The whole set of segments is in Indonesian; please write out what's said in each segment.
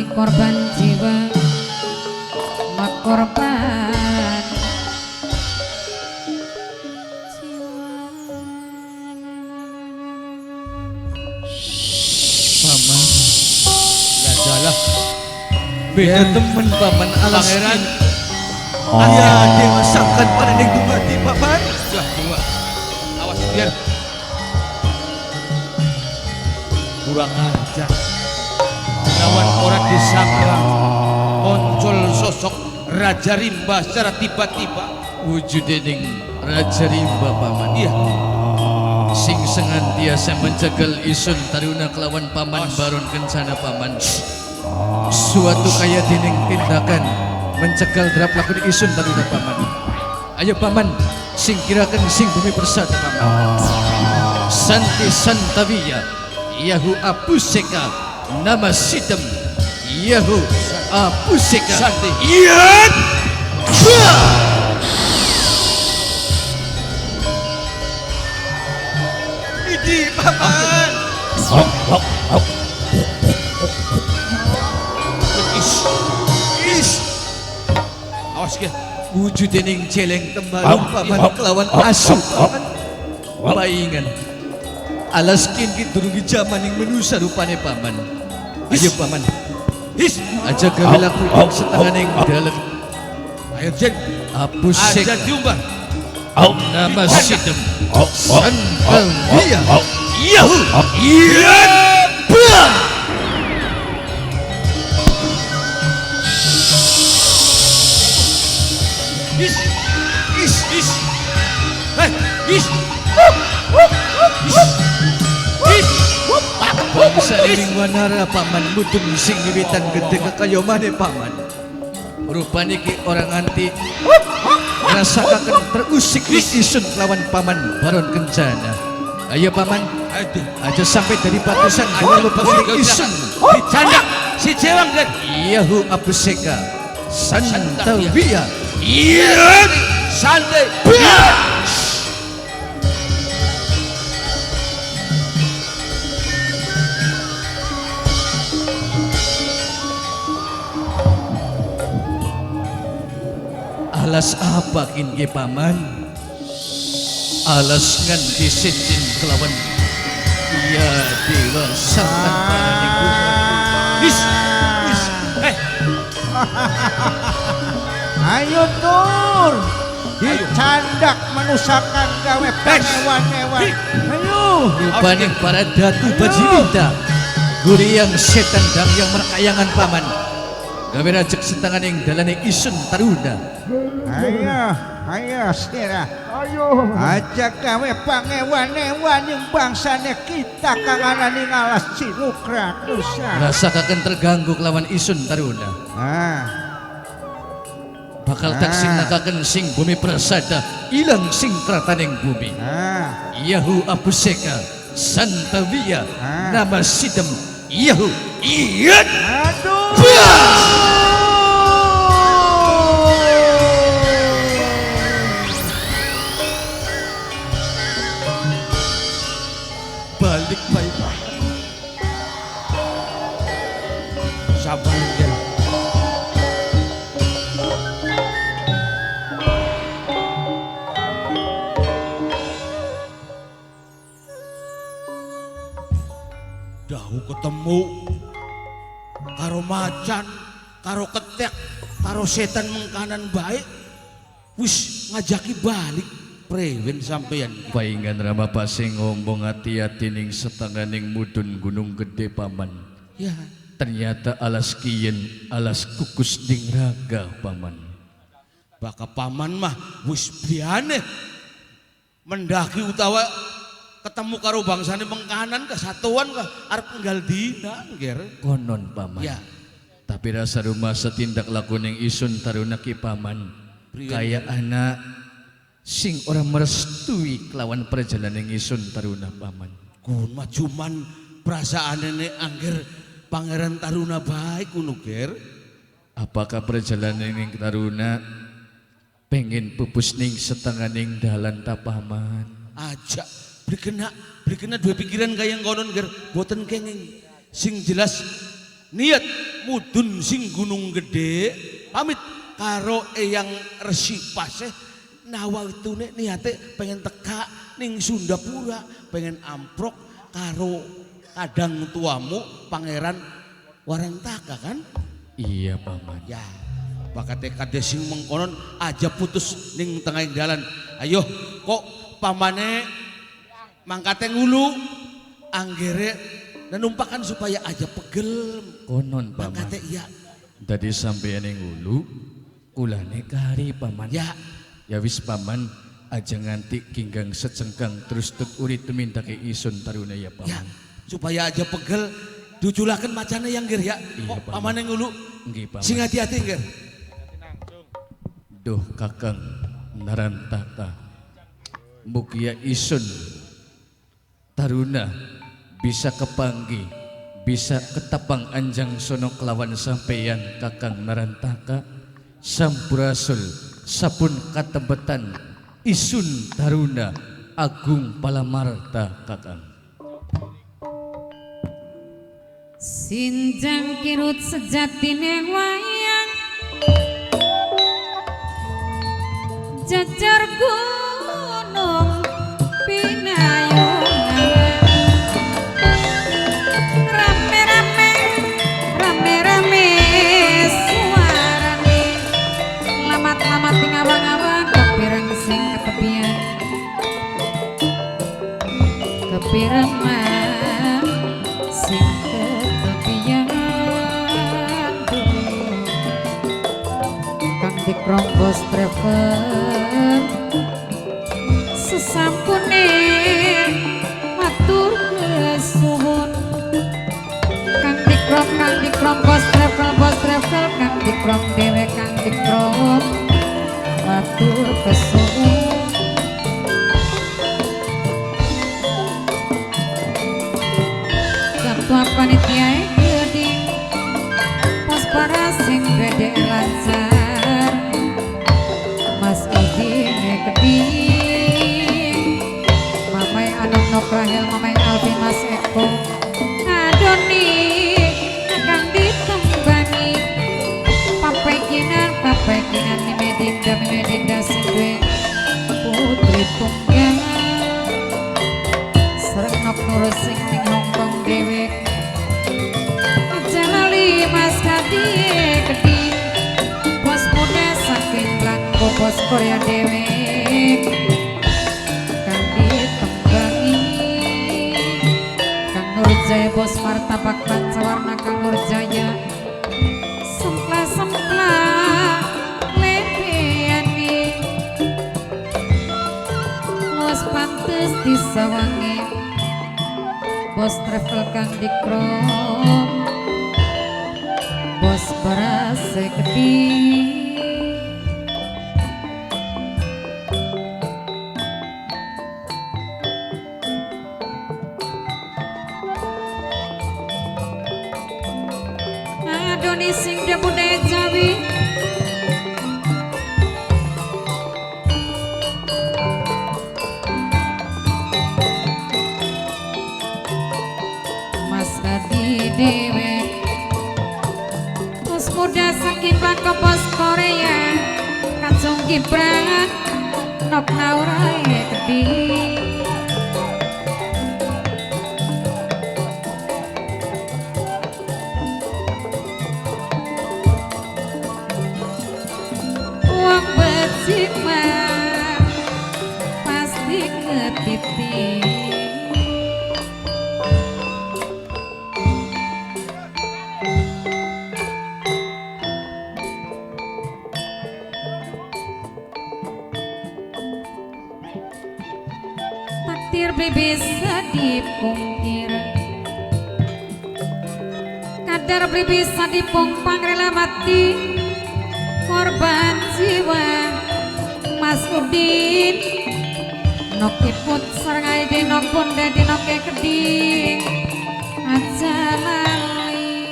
mati korban jiwa mak korban Paman nggak salah beda temen paman alas pangeran ayah dewa sangkan pada neng dumati paman sudah dewa awas biar kurang ajar lawan orang disangka muncul sosok Raja Rimba secara tiba-tiba wujud dening Raja Rimba paman iya sing sengantiasa mencegal isun taruna kelawan paman baron kencana paman suatu kaya dening tindakan mencegal drap lakon isun taruna paman ayo paman singkirakan sing bumi persada paman santi santawiya yahu apuseka nama sidem yahu apuseka santi iyan di paman is awas ke wujud dening celeng tembalung paman kelawan asu paman paingan alas kin durungi zaman yang menusa rupane paman ayo paman is aja gawe laku setengah ning dalem ayo jen hapus aja diumbah nama sidem santal dia yahu iya bang is hey is bangsa iring wanara paman mudun sing wiwitan gede kekayomane paman rupane ki orang anti rasakan terusik di isun lawan paman baron kencana ayo paman aja sampai dari batasan gua lupa isun dicandak si cewang kan yahu abuseka santawiya iya santai alas apa kinge paman alas nganti sejen kelawan iya dewa sangat paraniku is ayo tur dicandak menusakan gawe pangewan-ewan ayo rupane para datu bajinita guriang setan dang yang merkayangan paman gawe rajek setangan yang dalane isun taruna ayo sira ayo aja gawe pangewan-ewan yang bangsane kita kanganan ing alas Cinukradusa rasakan terganggu lawan isun taruna bakal tak sing nakaken sing bumi prasada ilang sing krataning bumi yahu apuseka santawiya nama sidem yahu iyan aduh balik baik sabar ya dahu ketemu karo macan karo ketek karo setan mengkanan baik wis ngajaki balik prewen sampeyan paingan rama pasing ngomong hati-hati ning setanganing mudun gunung gede paman ya ternyata alas kiyen alas kukus ding raga paman baka paman mah wis biane mendaki utawa ketemu karo bangsane mengkanan kesatuan ka arep enggal dina nger konon paman ya tapi rasa rumah setindak laku ning isun taruna ki paman kaya anak sing orang merestui kelawan perjalanan isun taruna paman kun mah cuman perasaan nenek angger pangeran taruna baik kuno ger apakah perjalanan ning taruna pengen pupus ning setenganing dalan ta paman aja beri kena dua pikiran kaya konon ger boten kenging sing jelas niat mudun sing Gunung Gede pamit karo Eyang Resi Paseh nawaitune niate pengen teka ning Sundapura pengen amprok karo kadang tuamu Pangeran Warantaka kan? Iya paman. Ya bakate kade sing mengkonon aja putus ning tengahing dalan. Ayo kok pamane mangkate ngulu anggere nenumpakan supaya aja pegel. Konon paman. Mangkate iya. Dadi sampeyan ing ulu kulane kari paman. Ya. Ya wis paman aja nganti kinggang secengkang terus tut urit temindake isun taruna ya paman. Ya supaya aja pegel dujulaken macane yang ger ya. Iya, Kok pamane ngulu. Nggih paman. Sing hati-hati ger. Duh kakang Narantaka mugia isun taruna bisa kepanggi bisa ketapang anjang sono kelawan sampeyan kakang Narantaka sampurasul sapun katebetan isun taruna agung palamarta kakang. Sinjang kirut sejatine wayang jajar gunung pinayungan rame-rame suarane lamat-lamat ing awang-awang kepireng sing ketepian kepireng sing ketepian kang dikrombos travel sesampune matur kesuwun kang dikrom bos travel kang dikrom dhewe kang dikrom matur kesuwun ketua panitia gede pos para sing gede lancar Mas Udine Keding Mamai Anung Nokrahel Mamai Alvin Mas Eko Adoni akan ditembangi Papekinan ni Medinda Sidwe Putri Tunggal Serenok Nurus Sing Ning Hongkong Dewe Jalali Mas Kadie Keding Bos muda saking Langko Bos Korea Dewe Kang ditembangin Kang Nurjaya Bos Martabak Pancawarna Kang Nurjaya Sempla lepeani Luas pantes disawangi Bos travel Kang Dikrom Bos berase Keding Adoni sing budaya Jawi Mas Kadi Dewe Bos muda saking Bangkok Bos Korea Kacung Gibran Nok Naurai Keding Wong becik mah pasti ngetiti takdir bisa dipungkir kadar bisa dipungpang rela mati korban jiwa Mas Udin Nokiput serangai di nokpun di noke Keding aja lali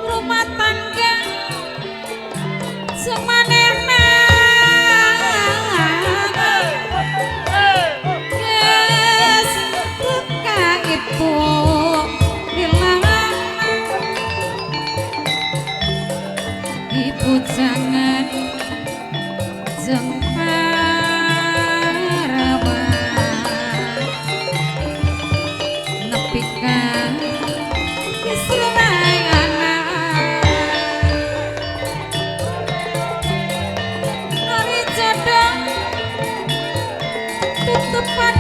rumah tangga semanehna geus tukang jangan jengkarawa nepikan isrunai anak hari jodoh tutupan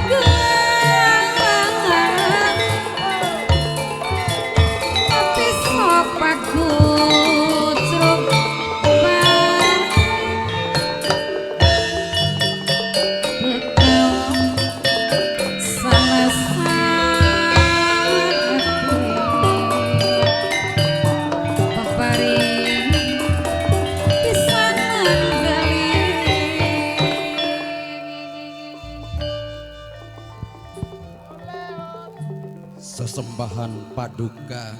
tapi sok bagus Sesembahan paduka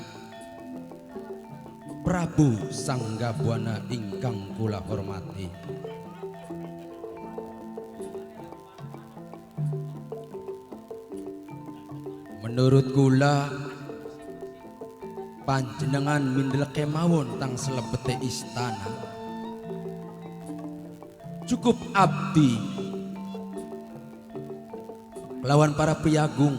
Prabu Sanggabwana ingkang kula hormati. Menurut kula panjenengan mindel kemawon tang selebete istana cukup abdi lawan para piyagung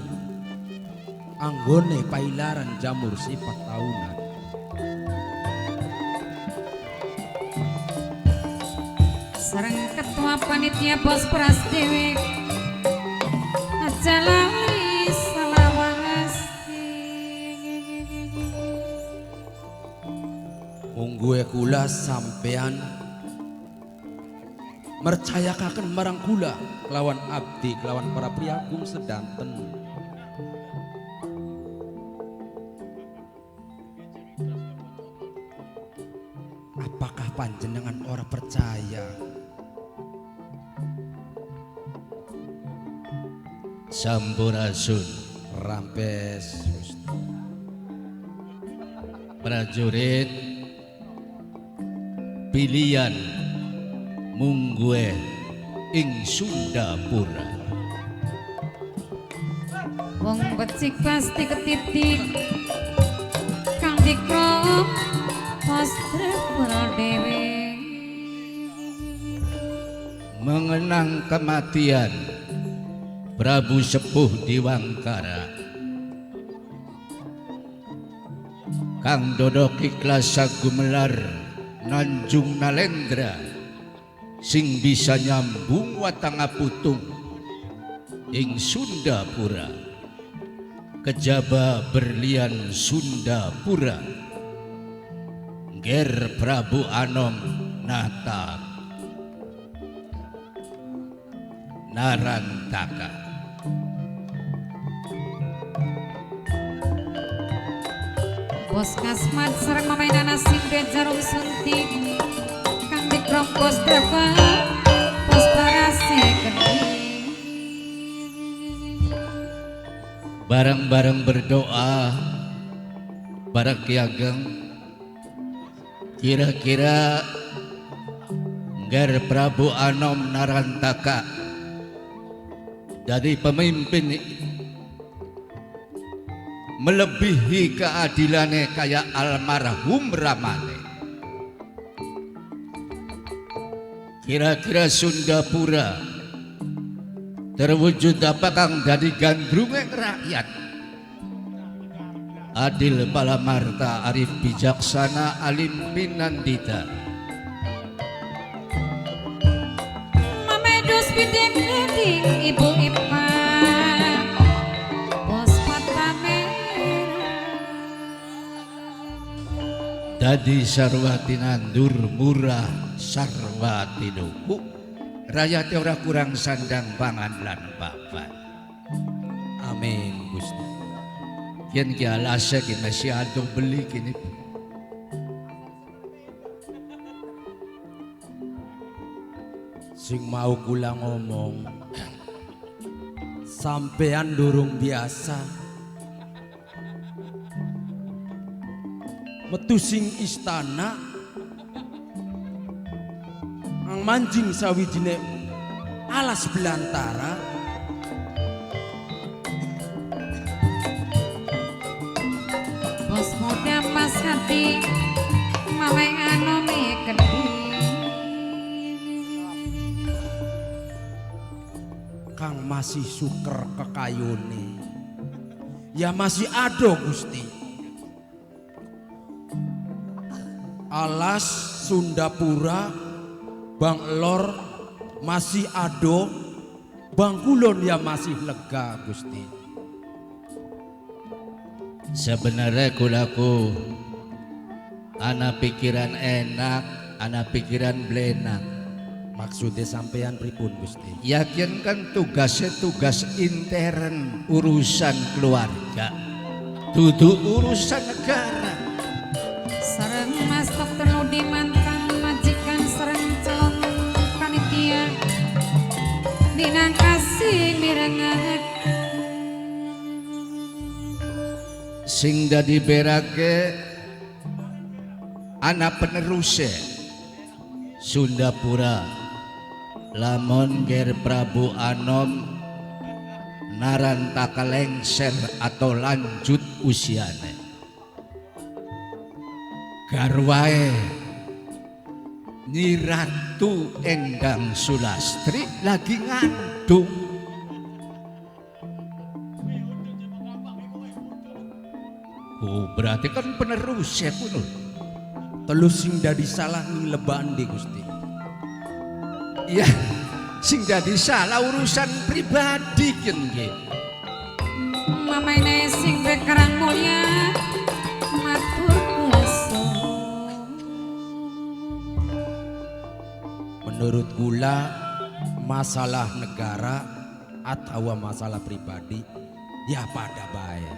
anggone pailaran jamur sifat tahunan. Sareng ketua panitia Bos Prastiwi aja lali salawasi munggu kula sampean mercayakaken marang kula lawan abdi lawan para priagung sedanten. Apakah panjenengan ora percaya? Sampurasun Rampes prajurit pilihan munggue ing Sundapura. wong becik pasti ketitik kang dikrom postre dewe Mengenang kematian Prabu Sepuh Diwangkara, Kang Dodok ikhlas gumelar Nanjung Nalendra sing bisa nyambung watanga putung ing Sundapura, kejaba berlian Sundapura, Ger Prabu Anom Nata Narantaka. Bos Kasmat sareng mamainana Sinde Jarum Suntik kang dikrom bos Brava bos Barase Gede Bareng-bareng berdoa para Ki Ageng, kira-kira Ger Prabu Anom Narantaka dari pemimpin melebihi keadilannya kayak almarhum Ramane. Kira-kira Sundapura terwujud apa kang dari gandrunge rakyat, adil palamarta, arif bijaksana, alim pinandita. Mamedus bideng geding ibu Ipa bos Patamera Dadi sarwati nandur murah sarwati duku, rakyat ora kurang sandang pangan lan papan. Amin Gusti. Yen ki alase ki masih ado beli kini. Sing mau kula ngomong sampean durung biasa metu sing istana ang manjing sawijine alas belantara bos muda Mas Hati mamai anome Gede masih suker kekayune. Ya masih ada Gusti. Alas Sundapura Bang Lor masih ada, Bang Kulon ya masih lega Gusti. Sebenarnya kulaku ana pikiran enak, ana pikiran blenak. Maksudnya sampean pripun Gusti? Yakin kan tugasnya tugas intern, urusan keluarga, dudu urusan negara. Sareng Mas Dokter Nudi mantan majikan sareng calon panitia dina kasih mirengaken Sing dadi berake anak penerusnya Sundapura. Lamun Ger Prabu Anom narantaka lengser atau lanjut usiane, garwae Nyi Ratu Endang Sulastri lagi ngandung. Oh berarti kan penerusnya kuno. Telus sing dadi salah ngileban di Gusti. Iya, sing dadi salah urusan pribadi kan nggih. mamaine sing bekerang mulia matur kuasa. Menurut gula masalah negara atau masalah pribadi ya pada baik.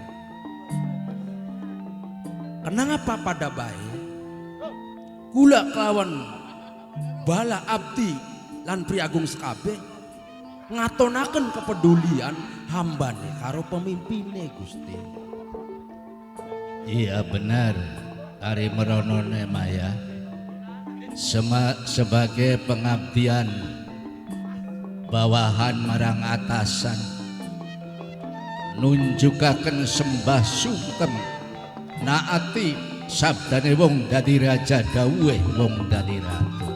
Kenapa pada baik? Gula kelawan bala abdi lan priagung sekabe ngatonaken kepedulian hambane karo pemimpine Gusti. Iya benar, Ari meronone Maya. Sebagai pengabdian bawahan marang atasan, nunjukaken sembah sungkem naati sabdane wong dadi raja dawuhe wong dadi ratu.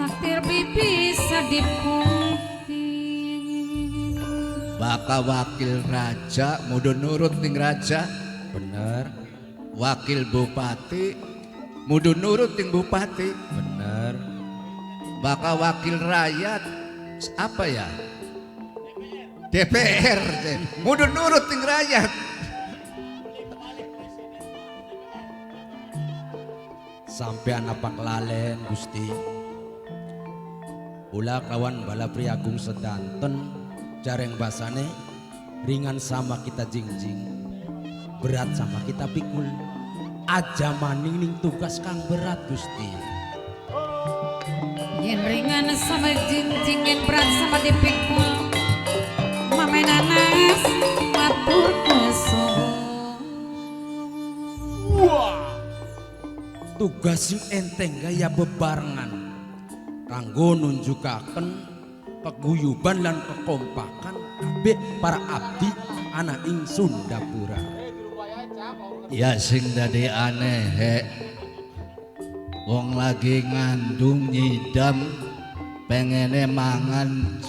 Takdir bisa diputi. Baka wakil raja mudun nurut ning raja, Bener, wakil bupati mudun nurut ning bupati, bener. baka wakil rakyat apa ya? DPR mudun nurut ning rakyat. Sampean apa kelalen Gusti. Ula kawan bala priagung sedanten jareng basane ringan sama kita jingjing, berat sama kita pikul. Aja maning ning tugas kang berat Gusti. Yen ringan sama jinjing, yen berat sama dipikul. Mamae nanas matur kuasa. Tugas sing enteng gaya bebarengan kanggo nunjukaken keguyuban lan kekompakan kabeh para abdi ana ing Sundapura. Ya sing dadi aneh he. Wong lagi ngandung nyidam pengene mangan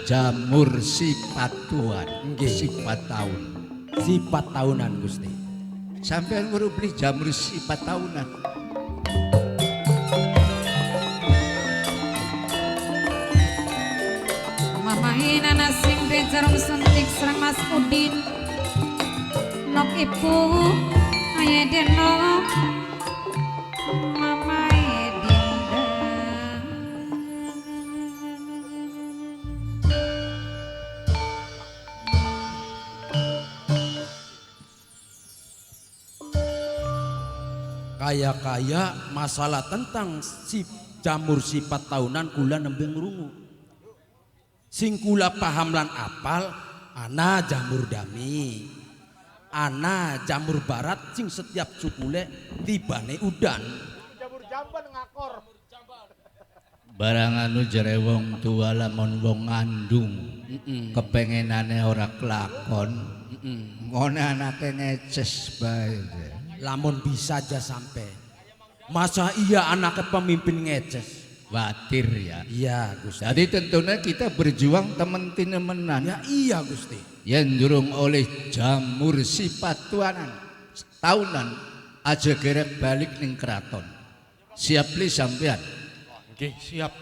jamur sifat tuan, sifat tahun. Sifat tahunan Gusti. Sampean baru beli jamur sifat tahunan. Mamae nanas sing jarum suntik serang Mas Udin. Nok ibu aye deno mamae dinda. Kaya-kaya masalah tentang si jamur sifat tahunan kula nembe ngrungu. Sing kula paham lan apal ana jamur dami, ana jamur barat sing setiap cukule tibane udan. Barang anu jare wong tua lamun wong ngandung kepengenane ora kelakon, ngone anake ngeces bae. Lamun bisa aja sampai. Masa iya anaknya pemimpin ngeces. watir ya. Iya Gusti. Jadi tentunya kita berjuang temen-temenan. Ya iya Gusti. Yang durung oleh jamur sifat tuanan tahunan aja gerek balik ning keraton. Siap li sampean. Oke, siap.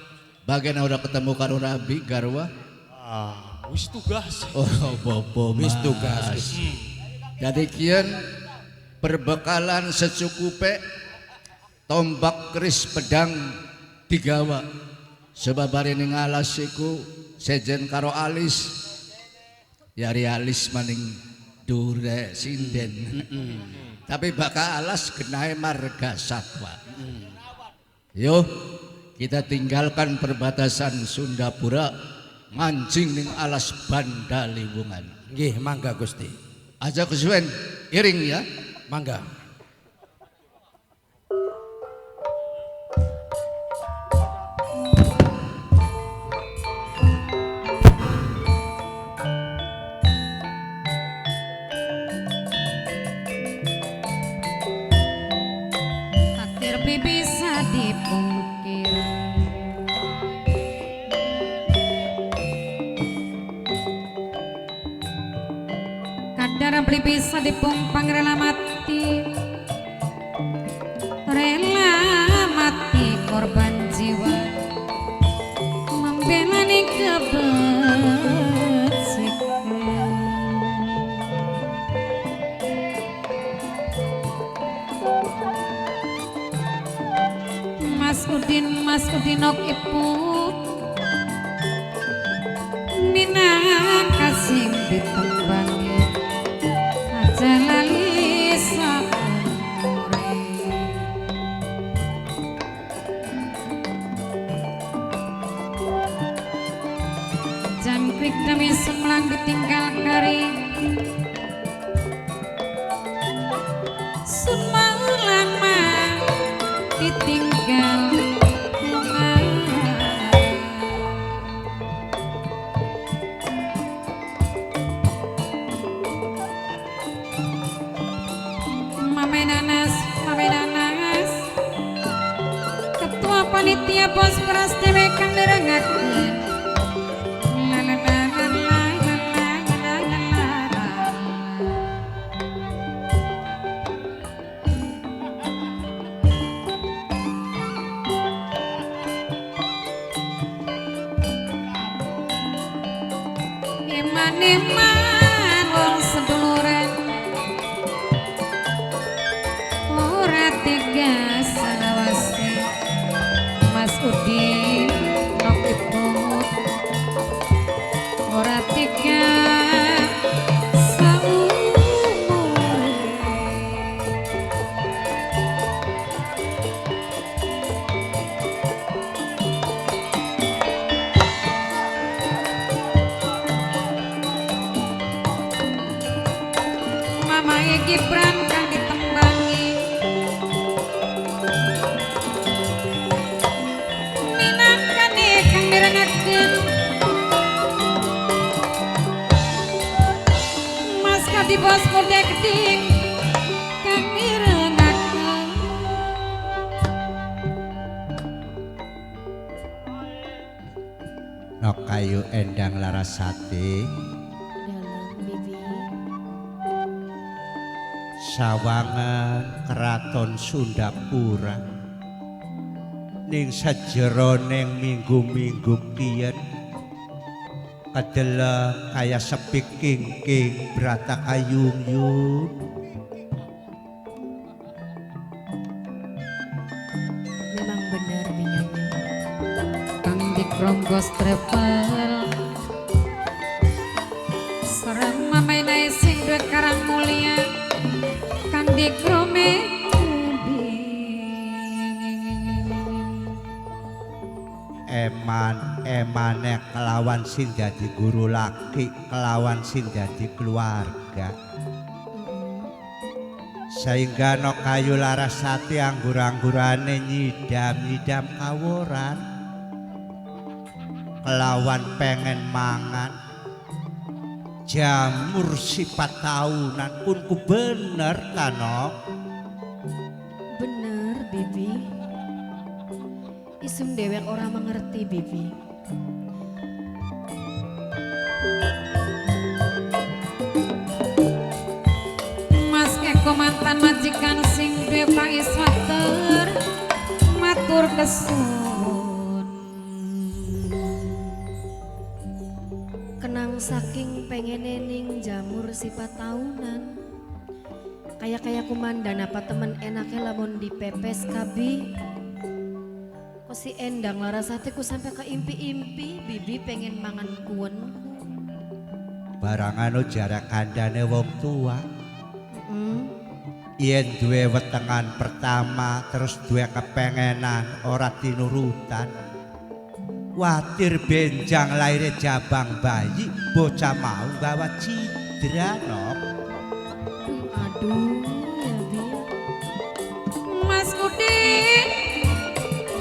Bagian udah ketemu karo Rabi garwa. Wis tugas. Oh, bobo Wis mas. tugas. Jadi kian perbekalan secukupe tombak keris pedang digawa sebab hari ning alas iku sejen karo alis yari alis maning dure sinden tapi bakal alas kenae marga satwa. Yo kita tinggalkan perbatasan Sundapura mancing ning alas Banda Liwungan. Nggih, mangga Gusti. Aja kesuwen iring ya. Mangga. Takdir bisa dipungkir. Kadar beli bisa dipumpang rela mati. Rela mati korban jiwa. Membela nih kebajikan. Mas Udin ok ipun Nina kasih ditembangi aja lali saumure. Jangkrik demi semlang ditinggal kari lama ditinggal lunga. Mame nanas ketua panitia pos beras dewe kang nerengakeun. La la la la la la la la la. Eman wong seduluran ora tega salawase. Mas Udin nok iput ora tega saumure. Mamae Gibran kang ditembangi minangkane kang mirengakeun. Mas Kadi bos mode keding kang mirengakeun. Nok kayu endang Larasati sawangan keraton Sundapura ning sajeroning minggu-minggu kiyen kedeleng kaya sepi kingking brata kayung-yung. Memang benar binyonya. Kang dikronggos travel sareng mamae nae sing duwe karang mulia kang dikrome emane kelawan sing dadi guru laki kelawan sing dadi keluarga sehingga no kayu Larasati anggur-anggurane nyidam kaworan kelawan pengen mangan jamur sifat tahunan pun ku bener kan no? Benar Bibi. Isum dewek ora mengerti bibi. Mas Eko mantan majikan sing duwe paiswater matur kesun. Kenang saking pengene ning jamur sifat tahunan. Kayak kumandan apa temen enaknya lamun dipepes kabi. Kok si Endang Larasati ku sampai ke impi-impi bibi pengen mangan kuwenku. Barang anu jarak kandhane wong tua. Yen duwe wetengan pertama terus duwe kepengenan ora tinurutan. Watir benjang laire jabang bayi bocah mau gawa cidra nok. Aduh ya bi. Mas Udin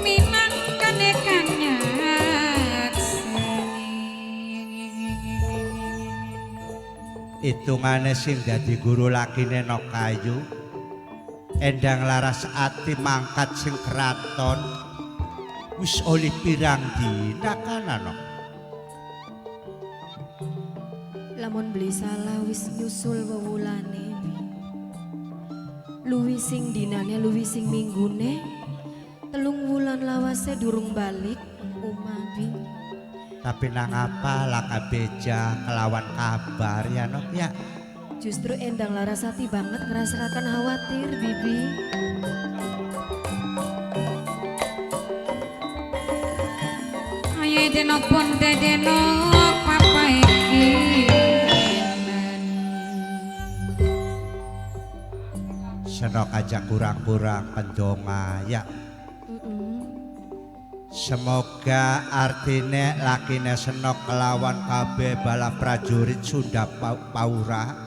minang kanekanya Hitungane sing dadi guru lakine Nokayu Endang Larasati mangkat sing keraton wis oleh pirang dina kana nok. Lamun beli salah wis nyusul wewulane bi. Luwi sing dinane luwi sing minggune 3 wulan lawase durung balik omah bi. Tapi nang apa laka beja kelawan kabar ya nok ya. Justru Endang Larasati banget ngerasakan khawatir bibi. ayo denok pun denok papa iki Senok aja kurang-kurang pendonga ya. Semoga artine lakine Senok kelawan kabeh bala prajurit Sunda Paura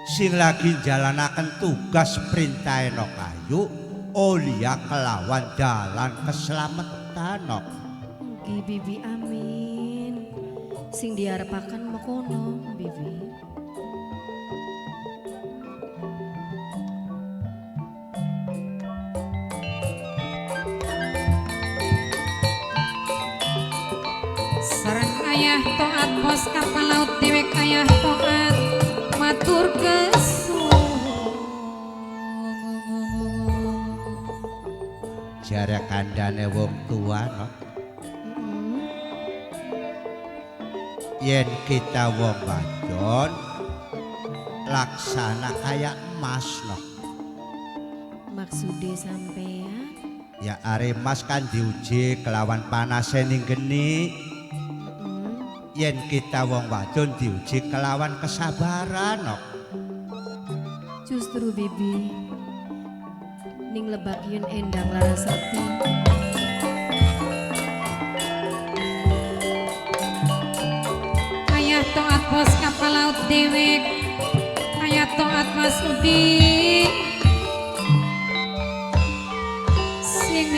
sing lagi jalanaken tugas perintah Nokayu olia kelawan dalan keselamatan nok. Mugi bibi amin. Sing diarepaken mekono bibi. sareng ayah toat bos kapal laut dewek ayah toat matur kesun. Jarak kandhane wong tua nok. Yen kita wong wadon laksana kayak emas nok. Maksude sampean Ya are emas kan diuji kelawan panase ning geni. Yen kita wong wadon diuji kelawan kesabaran nok. justru bibi ning lebagyun Endang Larasati. ayah toat bos kapal laut dewek ayah toat Mas Udin sing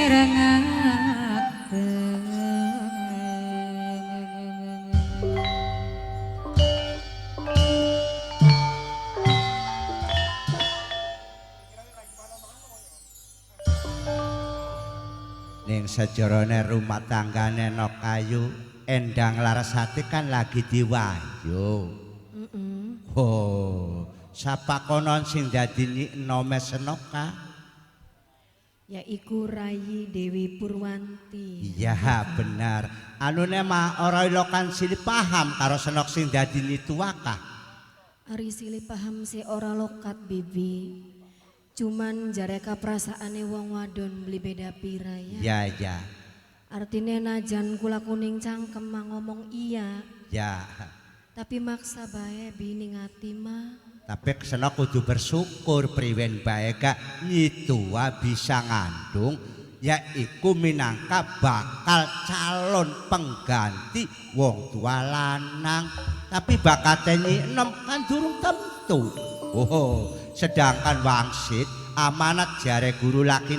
Ning sejerone rumah tanggane Nokayu Endang Larasati kan lagi diwayu. Oh, sapa konon sing dadi nome Senoka? Ya iku Rayi Dewi Purwanti. Iya benar. Anune mah ora ilokan sili paham karo Senok sing dadi nituaka. Ari silih paham si ora lokat bibi. Cuman jareka perasaane wong wadon beli beda pira ya. Ya ya. Artine najan kula kuning cangkem mah ngomong iya. Ya. Tapi maksa bae bini ngati mah. Tapi Senok kudu bersyukur priwen bae gak nyitua bisa ngandung yaiku minangka bakal calon pengganti wong tua lanang. Tapi bakate nyinem kan durung tentu. Oh, sedangkan wangsit amanat jare guru lakine